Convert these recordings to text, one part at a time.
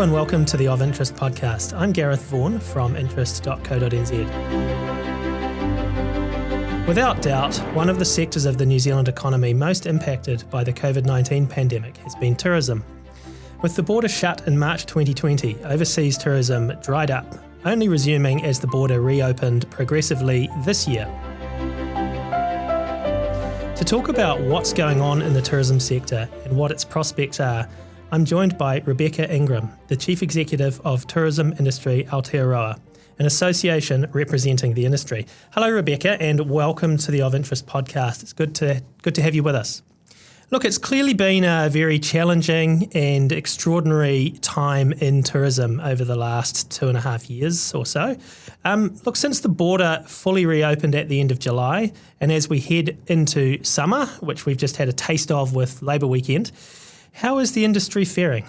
and welcome to the Of Interest podcast. I'm Gareth Vaughan from interest.co.nz. Without doubt, one of the sectors of the New Zealand economy most impacted by the COVID-19 pandemic has been tourism. With the border shut in March 2020, overseas tourism dried up, only resuming as the border reopened progressively this year. To talk about what's going on in the tourism sector and what its prospects are, I'm joined by Rebecca Ingram, the Chief Executive of tourism industry Aotearoa, an association representing the industry. Hello, Rebecca, and welcome to the Of Interest podcast. It's good to have you with us. Look, it's clearly been a very challenging and extraordinary time in tourism over the last 2.5 years or so. Look, since the border fully reopened at the end of July, and as we head into summer, which we've just had a taste of with Labour weekend, how is the industry faring?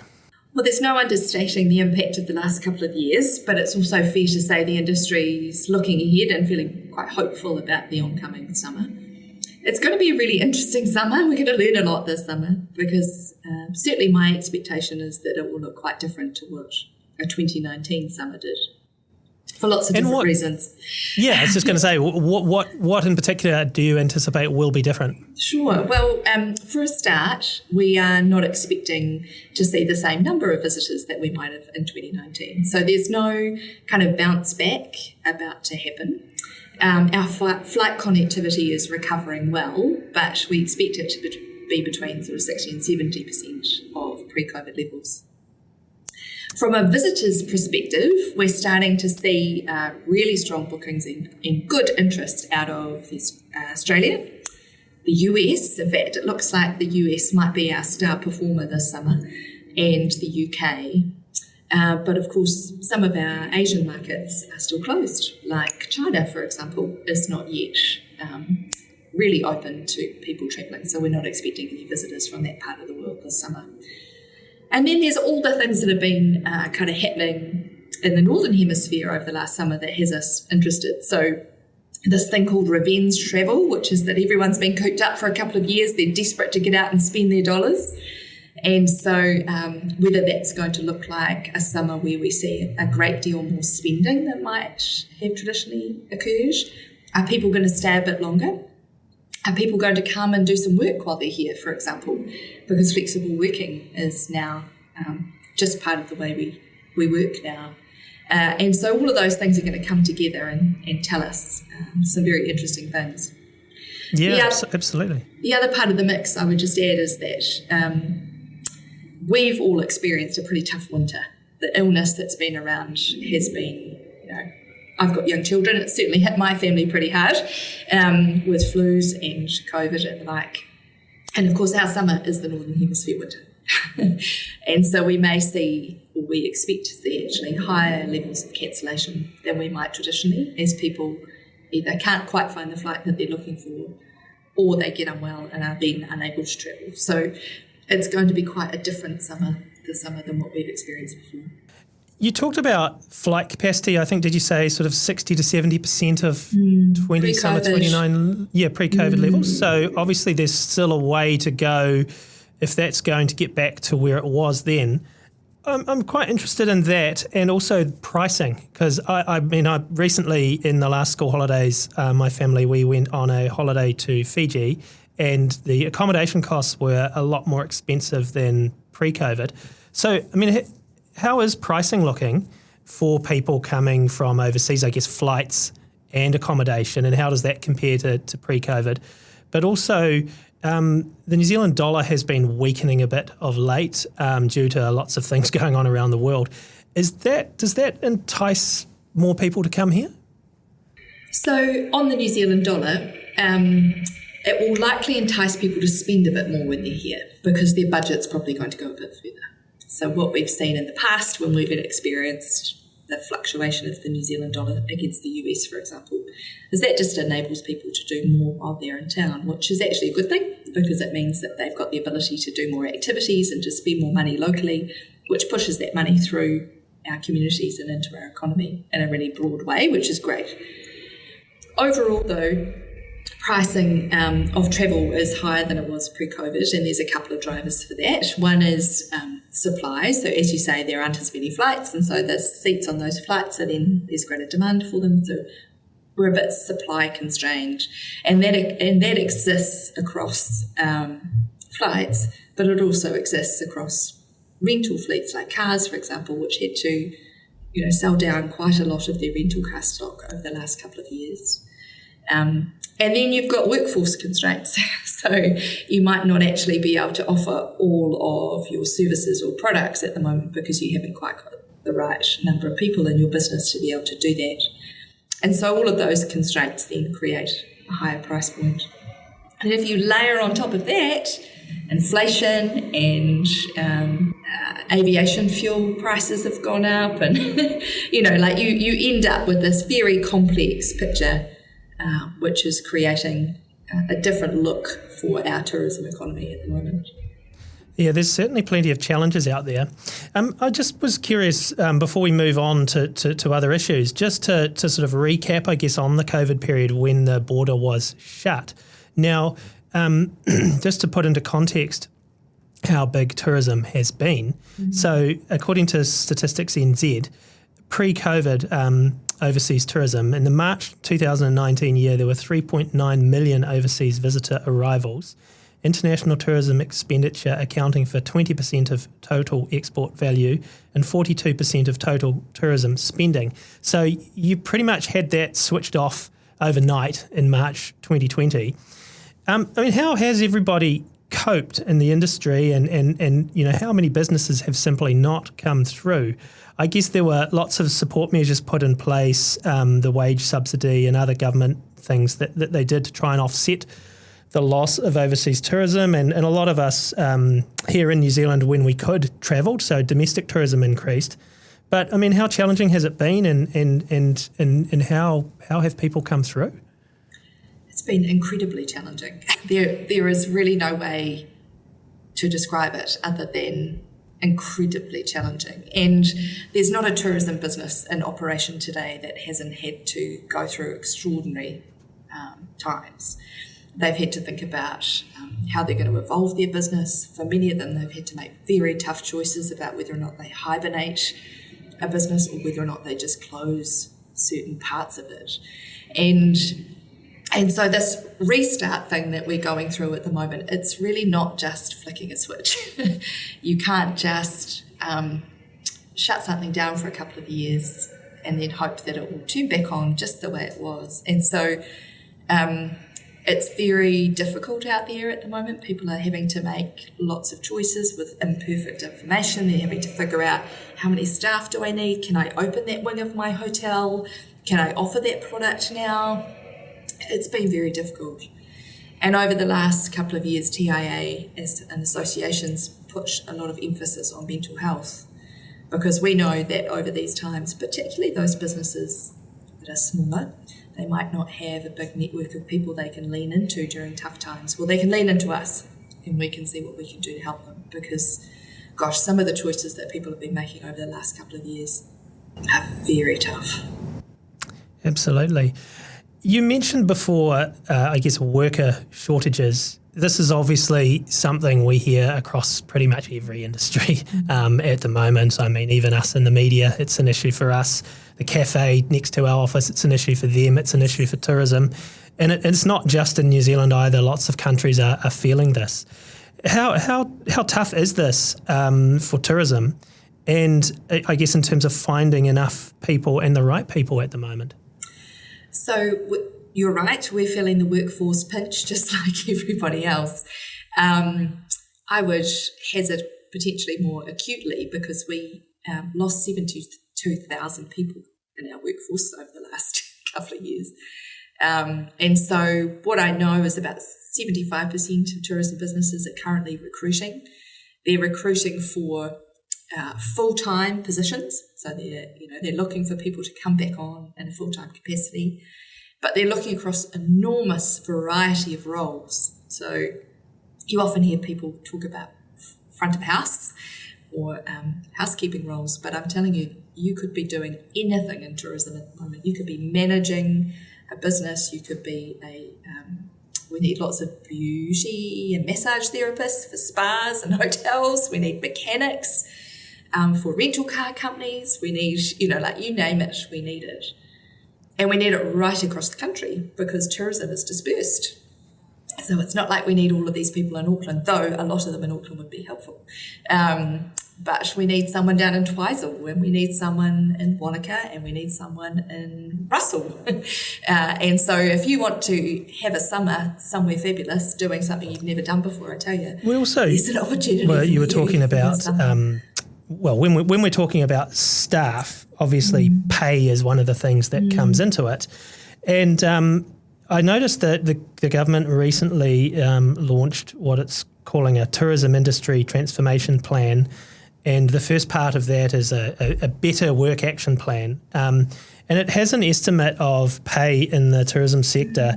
Well, there's no understating the impact of the last couple of years, but it's also fair to say the industry is looking ahead and feeling quite hopeful about the oncoming summer. It's going to be a really interesting summer. We're going to learn a lot this summer because certainly my expectation is that it will look quite different to what a 2019 summer did for lots of different reasons. Yeah, I was just going to say, what in particular do you anticipate will be different? Sure. Well, for a start, we are not expecting to see the same number of visitors that we might have in 2019. So there's no kind of bounce back about to happen. Our flight connectivity is recovering well, but we expect it to be between sort of 60 and 70% of pre-COVID levels. From a visitor's perspective, we're starting to see really strong bookings and good interest out of Australia, the US. In fact, it looks like the US might be our star performer this summer, and the UK. But of course, some of our Asian markets are still closed, like China, for example, is not yet really open to people travelling. So we're not expecting any visitors from that part of the world this summer. And then there's all the things that have been kind of happening in the Northern Hemisphere over the last summer that has us interested. So this thing called revenge travel, which is that everyone's been cooped up for a couple of years. They're desperate to get out and spend their dollars. And so whether that's going to look like a summer where we see a great deal more spending than might have traditionally occurred. Are people going to stay a bit longer? Are people going to come and do some work while they're here, for example? Because flexible working is now just part of the way we work now. And so all of those things are going to come together and tell us some very interesting things. Yeah, absolutely. The other part of the mix I would just add is that we've all experienced a pretty tough winter. The illness that's been around has been, I've got young children. It's certainly hit my family pretty hard with flus and COVID and the like. And of course, our summer is the Northern Hemisphere winter. And so we may see, or we expect to see actually higher levels of cancellation than we might traditionally as people either can't quite find the flight that they're looking for or they get unwell and are then unable to travel. So it's going to be quite a different summer this summer than what we've experienced before. You talked about flight capacity. I think, did you say sort of 60 to 70% of summer 29, pre-COVID levels? So obviously there's still a way to go if that's going to get back to where it was then. I'm quite interested in that and also pricing because I recently in the last school holidays, my family, we went on a holiday to Fiji and the accommodation costs were a lot more expensive than pre-COVID. So, how is pricing looking for people coming from overseas, I guess, flights and accommodation, and how does that compare to pre-COVID? But also, the New Zealand dollar has been weakening a bit of late due to lots of things going on around the world. Does that entice more people to come here? So on the New Zealand dollar, it will likely entice people to spend a bit more when they're here because their budget's probably going to go a bit further. So what we've seen in the past when we've experienced the fluctuation of the New Zealand dollar against the US, for example, is that just enables people to do more while they're in town, which is actually a good thing because it means that they've got the ability to do more activities and to spend more money locally, which pushes that money through our communities and into our economy in a really broad way, which is great. Overall, though, pricing of travel is higher than it was pre-COVID, and there's a couple of drivers for that. One is supply. So as you say, there aren't as many flights, and so the seats on those flights are then there's greater demand for them. So we're a bit supply constrained, and that exists across flights, but it also exists across rental fleets like cars, for example, which had to sell down quite a lot of their rental car stock over the last couple of years. And then you've got workforce constraints. So you might not actually be able to offer all of your services or products at the moment because you haven't quite got the right number of people in your business to be able to do that. And so all of those constraints then create a higher price point. And if you layer on top of that inflation and aviation fuel prices have gone up, and you end up with this very complex picture, which is creating a different look for our tourism economy at the moment. Yeah, there's certainly plenty of challenges out there. I just was curious, before we move on to other issues, just to sort of recap, I guess, on the COVID period when the border was shut. Now, just to put into context how big tourism has been. Mm-hmm. So according to Statistics NZ, pre-COVID overseas tourism, in the March 2019 year, there were 3.9 million overseas visitor arrivals. International tourism expenditure accounting for 20% of total export value and 42% of total tourism spending. So you pretty much had that switched off overnight in March 2020. How has everybody coped in the industry, and how many businesses have simply not come through? I guess there were lots of support measures put in place, the wage subsidy and other government things that they did to try and offset the loss of overseas tourism, and a lot of us here in New Zealand, when we could, travelled, so domestic tourism increased. But how challenging has it been, and how have people come through? It's been incredibly challenging. There is really no way to describe it other than incredibly challenging. And there's not a tourism business in operation today that hasn't had to go through extraordinary times. They've had to think about how they're going to evolve their business. For many of them, they've had to make very tough choices about whether or not they hibernate a business or whether or not they just close certain parts of it. And so this restart thing that we're going through at the moment, it's really not just flicking a switch. You can't just shut something down for a couple of years and then hope that it will turn back on just the way it was. And so it's very difficult out there at the moment. People are having to make lots of choices with imperfect information. They're having to figure out, how many staff do I need? Can I open that wing of my hotel? Can I offer that product now? It's been very difficult. And over the last couple of years, TIA as an association's put a lot of emphasis on mental health, because we know that over these times, particularly those businesses that are smaller, they might not have a big network of people they can lean into during tough times. Well, they can lean into us, and we can see what we can do to help them, because, gosh, some of the choices that people have been making over the last couple of years are very tough. Absolutely. You mentioned before, worker shortages. This is obviously something we hear across pretty much every industry at the moment. Even us in the media, it's an issue for us. The cafe next to our office, it's an issue for them. It's an issue for tourism. And it's not just in New Zealand either. Lots of countries are feeling this. How tough is this for tourism? And I guess in terms of finding enough people and the right people at the moment? So you're right, we're feeling the workforce pinch just like everybody else. I would hazard potentially more acutely, because we lost 72,000 people in our workforce over the last couple of years. And so what I know is about 75% of tourism businesses are currently recruiting. They're recruiting for full-time positions, so they're looking for people to come back on in a full-time capacity, but they're looking across enormous variety of roles. So you often hear people talk about front of house or housekeeping roles, but I'm telling you, you could be doing anything in tourism at the moment. You could be managing a business, you could be We need lots of beauty and massage therapists for spas and hotels. We need mechanics for rental car companies. We need, you name it, we need it. And we need it right across the country because tourism is dispersed. So it's not like we need all of these people in Auckland, though a lot of them in Auckland would be helpful. But we need someone down in Twizel, and we need someone in Wanaka, and we need someone in Russell. And so if you want to have a summer somewhere fabulous doing something you've never done before, I tell you, there's an opportunity. Well, you were talking about, when we're talking about staff, obviously pay is one of the things that comes into it. And I noticed that the government recently launched what it's calling a tourism industry transformation plan, and the first part of that is a better work action plan. And it has an estimate of pay in the tourism sector,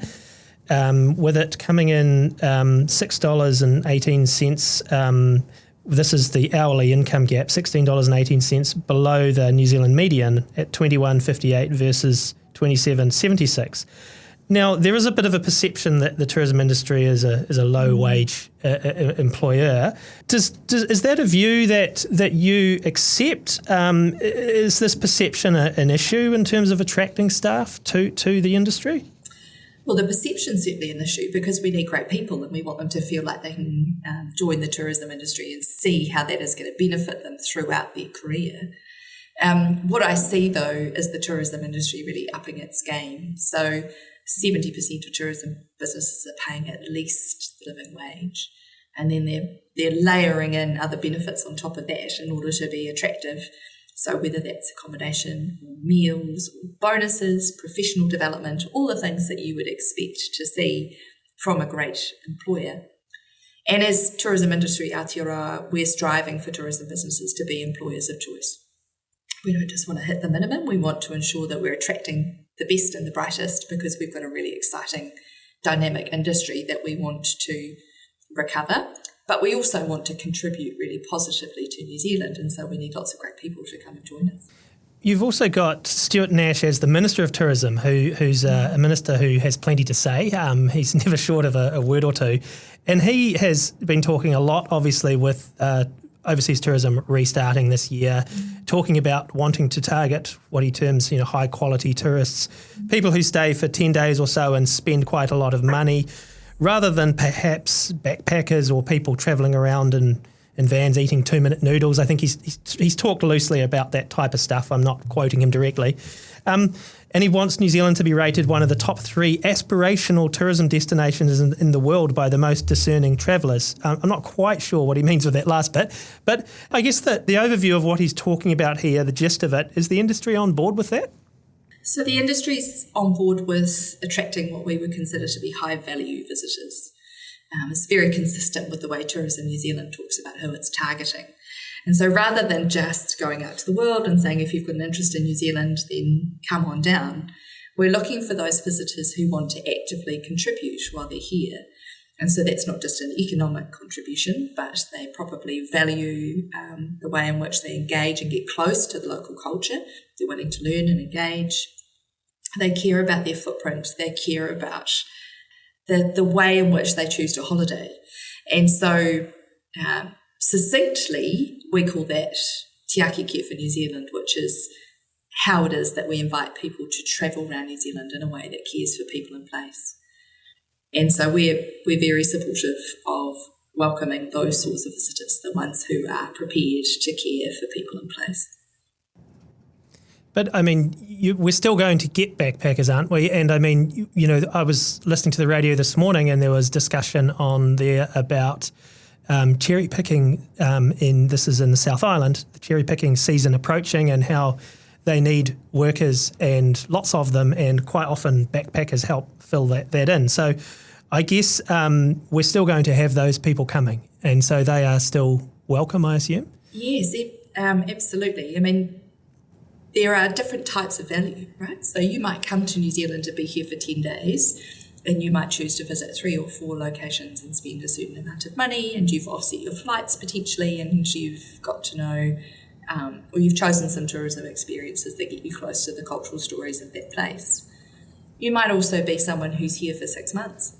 with it coming in $6.18. This is the hourly income gap, $16.18 below the New Zealand median at $21.58 versus $27.76. Now, there is a bit of a perception that the tourism industry is a low-wage employer. Is that a view that you accept? Is this perception an issue in terms of attracting staff to the industry? Well, the perception's certainly an issue because we need great people and we want them to feel like they can join the tourism industry and see how that is going to benefit them throughout their career. What I see, though, is the tourism industry really upping its game. So 70% of tourism businesses are paying at least the living wage, and then they're layering in other benefits on top of that in order to be attractive. So whether that's accommodation, or meals, or bonuses, professional development, all the things that you would expect to see from a great employer. And as tourism industry Aotearoa, we're striving for tourism businesses to be employers of choice. We don't just want to hit the minimum, we want to ensure that we're attracting the best and the brightest because we've got a really exciting, dynamic industry that we want to recover. But we also want to contribute really positively to New Zealand, and so we need lots of great people to come and join us. You've also got Stuart Nash as the Minister of Tourism, who's a minister who has plenty to say. He's never short of a word or two. And he has been talking a lot, obviously, with overseas tourism restarting this year, talking about wanting to target what he terms, high-quality tourists, people who stay for 10 days or so and spend quite a lot of money, rather than perhaps backpackers or people travelling around in vans eating 2-minute noodles. I think he's talked loosely about that type of stuff. I'm not quoting him directly. And he wants New Zealand to be rated one of the top 3 aspirational tourism destinations in the world by the most discerning travellers. I'm not quite sure what he means with that last bit, but I guess that the overview of what he's talking about here, the gist of it, is the industry on board with that? So the industry's on board with attracting what we would consider to be high-value visitors. It's very consistent with the way Tourism New Zealand talks about who it's targeting. And so rather than just going out to the world and saying, if you've got an interest in New Zealand, then come on down, we're looking for those visitors who want to actively contribute while they're here. And so that's not just an economic contribution, but they probably value the way in which they engage and get close to the local culture. They're willing to learn and engage. They care about their footprint. They care about the way in which they choose to holiday. And so succinctly, we call that Te Ake Care for New Zealand, which is how it is that we invite people to travel around New Zealand in a way that cares for people in place. And so we're very supportive of welcoming those sorts of visitors, the ones who are prepared to care for people in place. But, I mean, we're still going to get backpackers, aren't we? And, I mean, I was listening to the radio this morning and there was discussion on there about cherry picking this is in the South Island, the cherry picking season approaching and how they need workers and lots of them, and quite often backpackers help fill that in. So I guess we're still going to have those people coming, and so they are still welcome, I assume? Yes, absolutely. I mean, there are different types of value, right? So you might come to New Zealand to be here for 10 days and you might choose to visit 3 or 4 locations and spend a certain amount of money, and you've offset your flights potentially, and you've got to know or you've chosen some tourism experiences that get you close to the cultural stories of that place. You might also be someone who's here for 6 months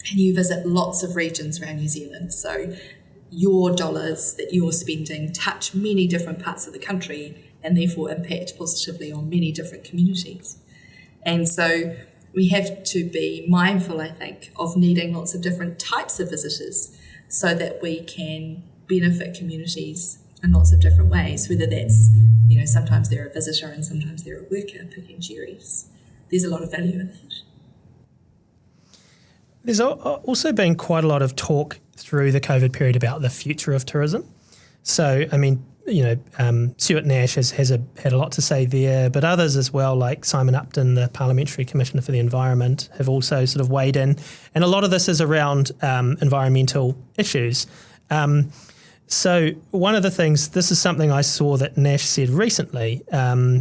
and you visit lots of regions around New Zealand. So your dollars that you're spending touch many different parts of the country and therefore impact positively on many different communities. And so we have to be mindful, I think, of needing lots of different types of visitors so that we can benefit communities in lots of different ways, whether that's, sometimes they're a visitor and sometimes they're a worker picking cherries. There's a lot of value in that. There's also been quite a lot of talk through the COVID period about the future of tourism. So, Stuart Nash has had a lot to say there, but others as well, like Simon Upton, the Parliamentary Commissioner for the Environment, have also sort of weighed in. And a lot of this is around environmental issues. So one of the things, this is something I saw that Nash said recently.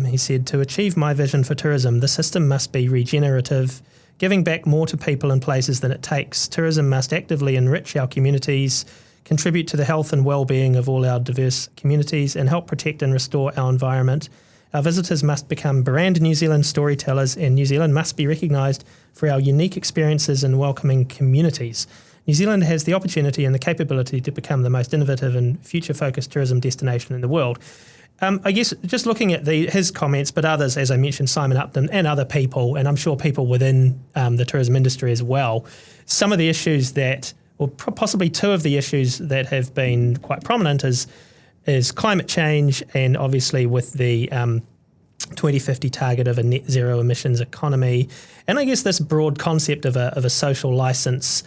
He said, to achieve my vision for tourism, the system must be regenerative, giving back more to people and places than it takes. Tourism must actively enrich our communities, contribute to the health and well-being of all our diverse communities, and help protect and restore our environment. Our visitors must become brand New Zealand storytellers, and New Zealand must be recognised for our unique experiences and welcoming communities. New Zealand has the opportunity and the capability to become the most innovative and future-focused tourism destination in the world. I guess just looking at his comments, but others, as I mentioned, Simon Upton and other people, and I'm sure people within the tourism industry as well, some of the issues that, or possibly two of the issues that have been quite prominent is climate change, and obviously with the 2050 target of a net zero emissions economy, and I guess this broad concept of a social license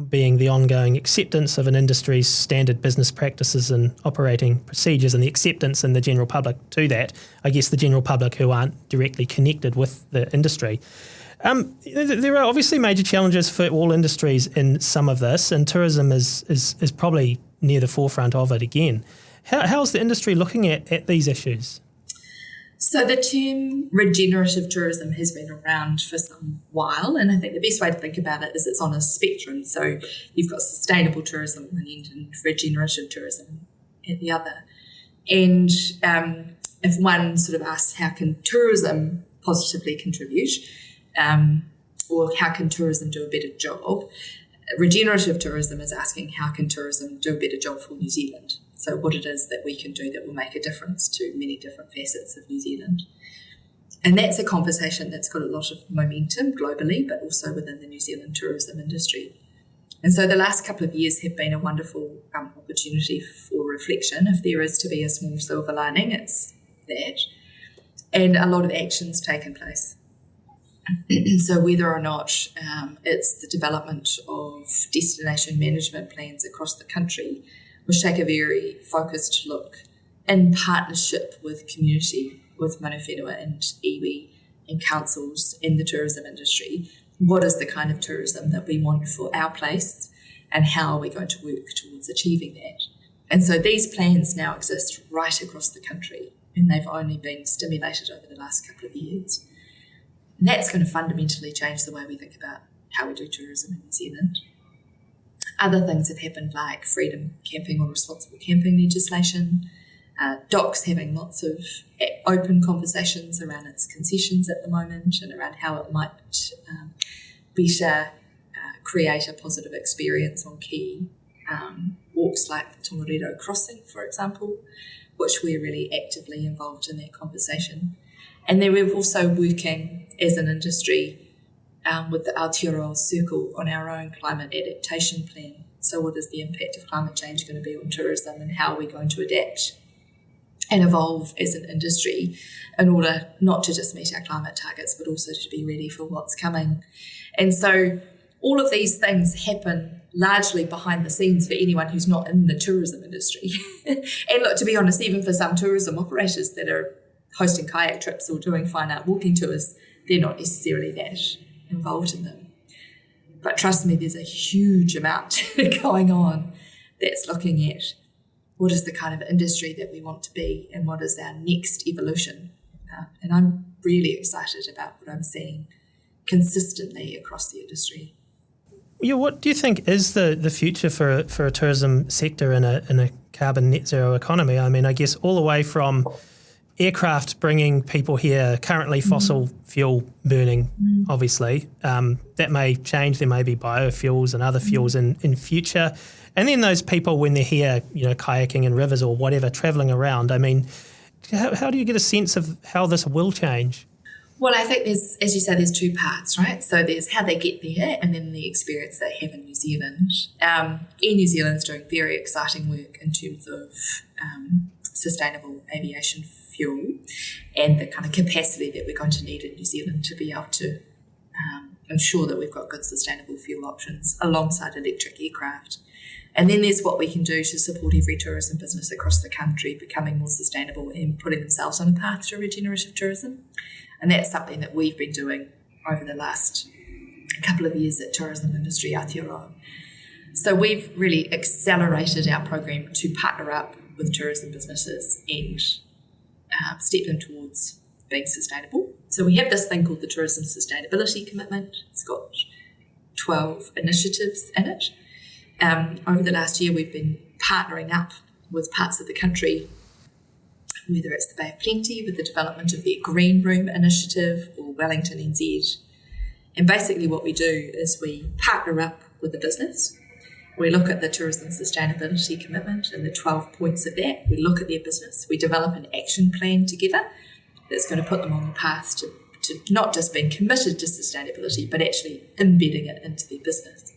being the ongoing acceptance of an industry's standard business practices and operating procedures, and the acceptance in the general public to that, I guess the general public who aren't directly connected with the industry. There are obviously major challenges for all industries in some of this, and tourism is probably near the forefront of it again. How's the industry looking at these issues? So the term regenerative tourism has been around for some while, and I think the best way to think about it is it's on a spectrum. So you've got sustainable tourism on one end and regenerative tourism at the other. And if one sort of asks how can tourism positively contribute, or how can tourism do a better job, regenerative tourism is asking how can tourism do a better job for New Zealand. So what it is that we can do that will make a difference to many different facets of New Zealand. And that's a conversation that's got a lot of momentum globally, but also within the New Zealand tourism industry. And so the last couple of years have been a wonderful opportunity for reflection. If there is to be a small silver lining, it's that. And a lot of action's taken place. So whether or not it's the development of destination management plans across the country, which take a very focused look in partnership with community, with mana whenua and iwi and councils in the tourism industry. What is the kind of tourism that we want for our place, and how are we going to work towards achieving that? And so these plans now exist right across the country, and they've only been stimulated over the last couple of years. And that's going to fundamentally change the way we think about how we do tourism in New Zealand. Other things have happened, like freedom camping or responsible camping legislation, DOC's having lots of open conversations around its concessions at the moment and around how it might better create a positive experience on key walks like the Tongariro Crossing, for example, which we're really actively involved in that conversation. And then we're also working as an industry with the Aotearoa Circle on our own climate adaptation plan. So what is the impact of climate change going to be on tourism, and how are we going to adapt and evolve as an industry in order not to just meet our climate targets, but also to be ready for what's coming. And so all of these things happen largely behind the scenes for anyone who's not in the tourism industry. And look, to be honest, even for some tourism operators that are hosting kayak trips or doing fine art walking tours, they're not necessarily that involved in them. But trust me, there's a huge amount going on that's looking at what is the kind of industry that we want to be and what is our next evolution. And I'm really excited about what I'm seeing consistently across the industry. Yeah, what do you think is the future for a tourism sector in a carbon net zero economy? I mean, I guess all the way from aircraft bringing people here, currently fossil fuel burning, obviously. That may change. There may be biofuels and other fuels in future. And then those people, when they're here, kayaking in rivers or whatever, travelling around, I mean, how do you get a sense of how this will change? Well, I think there's, as you say, there's two parts, right? So there's how they get there and then the experience they have in New Zealand. Air New Zealand's doing very exciting work in terms of sustainable aviation fuel and the kind of capacity that we're going to need in New Zealand to be able to ensure that we've got good sustainable fuel options alongside electric aircraft. And then there's what we can do to support every tourism business across the country becoming more sustainable and putting themselves on a path to regenerative tourism. And that's something that we've been doing over the last couple of years at Tourism Industry Aotearoa. So we've really accelerated our program to partner up with tourism businesses and step them towards being sustainable. So we have this thing called the Tourism Sustainability Commitment. It's got 12 initiatives in it. Over the last year, we've been partnering up with parts of the country, whether it's the Bay of Plenty with the development of their Green Room initiative or Wellington NZ. And basically what we do is we partner up with the business. We look at the Tourism Sustainability Commitment and the 12 points of that. We look at their business. We develop an action plan together that's going to put them on the path to not just being committed to sustainability, but actually embedding it into their business.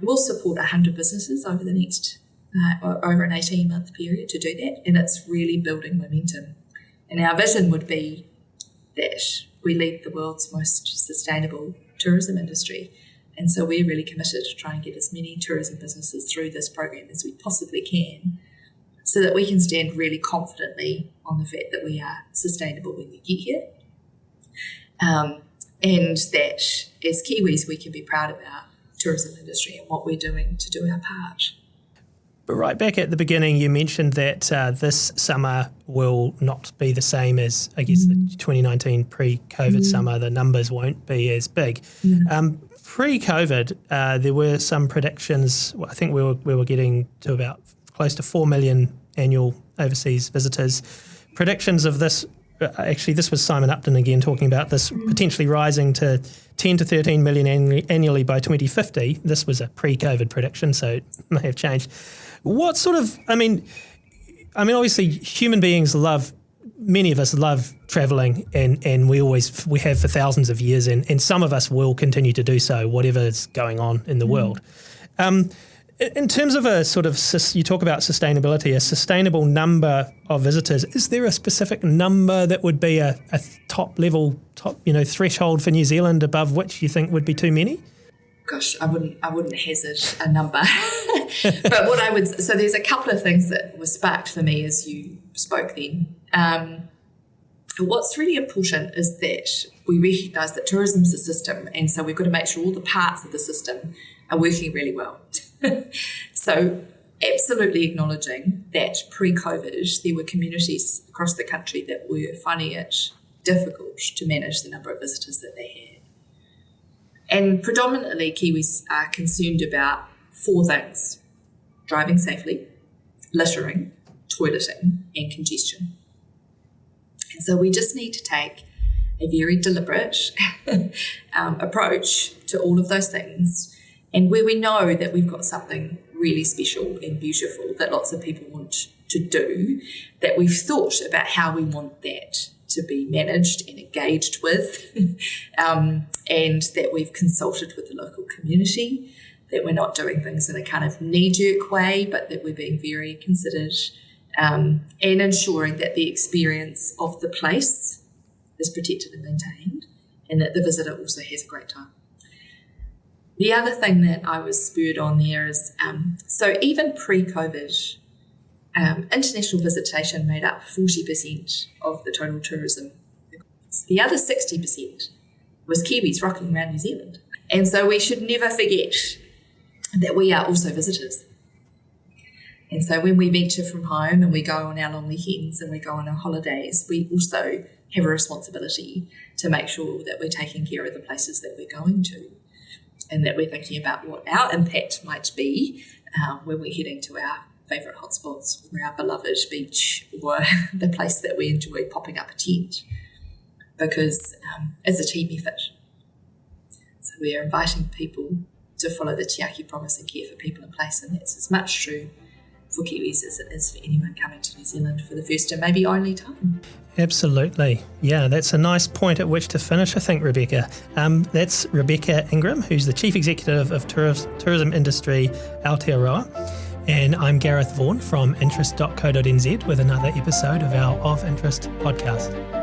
We'll support 100 businesses over the next over an 18-month period to do that, and it's really building momentum. And our vision would be that we lead the world's most sustainable tourism industry, and so we're really committed to try and get as many tourism businesses through this program as we possibly can so that we can stand really confidently on the fact that we are sustainable when we get here, and that as Kiwis we can be proud of our tourism industry and what we're doing to do our part. But right back at the beginning, you mentioned that this summer will not be the same as, I guess, the 2019 pre-COVID summer. The numbers won't be as big. Pre-COVID, there were some predictions. I think we were getting to about close to 4 million annual overseas visitors. Predictions of this, actually, this was Simon Upton again talking about this potentially rising to 10 to 13 million annually by 2050. This was a pre-COVID prediction, so it may have changed. What sort of, I mean, obviously human beings many of us love travelling and we have for thousands of years and some of us will continue to do so, whatever's going on in the world. In terms of a sort of, you talk about sustainability, a sustainable number of visitors, is there a specific number that would be a top threshold for New Zealand above which you think would be too many? Gosh, I wouldn't hazard a number. But what I would, so there's a couple of things that were sparked for me as you spoke then. What's really important is that we recognise that tourism's a system, and so we've got to make sure all the parts of the system are working really well. So absolutely acknowledging that pre-COVID there were communities across the country that were finding it difficult to manage the number of visitors that they had. And predominantly Kiwis are concerned about 4 things: driving safely, littering, toileting, and congestion. And so we just need to take a very deliberate approach to all of those things. And where we know that we've got something really special and beautiful that lots of people want to do, that we've thought about how we want that to be managed and engaged with, and that we've consulted with the local community, that we're not doing things in a kind of knee-jerk way, but that we're being very considered, and ensuring that the experience of the place is protected and maintained, and that the visitor also has a great time. The other thing that I was spurred on there is, so even pre-COVID, international visitation made up 40% of the total tourism. The other 60% was Kiwis rocking around New Zealand. And so we should never forget that we are also visitors. And so when we venture from home and we go on our long weekends and we go on our holidays, we also have a responsibility to make sure that we're taking care of the places that we're going to, and that we're thinking about what our impact might be when we're heading to our favourite hotspots, or our beloved beach, or the place that we enjoy popping up a tent, because it's a team effort. So we are inviting people to follow the Te Aki promise and care for people in place, and that's as much true for Kiwis as it is for anyone coming to New Zealand for the first and maybe only time. Absolutely. Yeah, that's a nice point at which to finish, I think, Rebecca. That's Rebecca Ingram, who's the Chief Executive of Tourism Industry Aotearoa. And I'm Gareth Vaughan from interest.co.nz with another episode of our Of Interest podcast.